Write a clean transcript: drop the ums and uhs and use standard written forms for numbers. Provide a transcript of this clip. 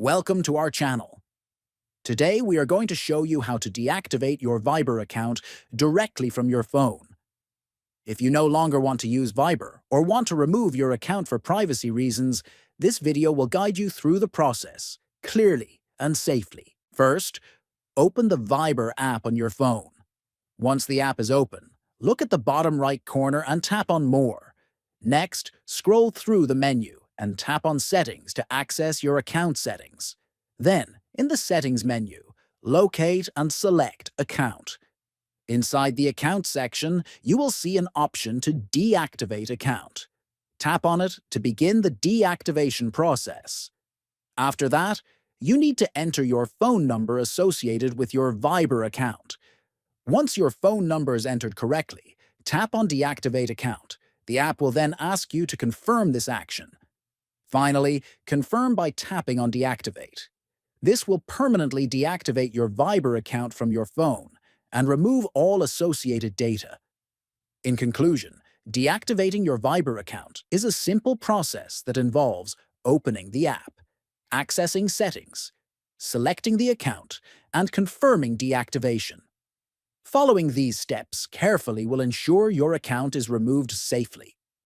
Welcome to our channel. Today we are going to show you how to deactivate your Viber account directly from your phone. If you no longer want to use Viber or want to remove your account for privacy reasons, this video will guide you through the process, clearly and safely. First, open the Viber app on your phone. Once the app is open, look at the bottom right corner and tap on More. Next, scroll through the menu and tap on Settings to access your account settings. Then, in the Settings menu, locate and select Account. Inside the Account section, you will see an option to deactivate account. Tap on it to begin the deactivation process. After that, you need to enter your phone number associated with your Viber account. Once your phone number is entered correctly, tap on Deactivate Account. The app will then ask you to confirm this action. Finally, confirm by tapping on Deactivate. This will permanently deactivate your Viber account from your phone and remove all associated data. In conclusion, deactivating your Viber account is a simple process that involves opening the app, accessing settings, selecting the account, and confirming deactivation. Following these steps carefully will ensure your account is removed safely.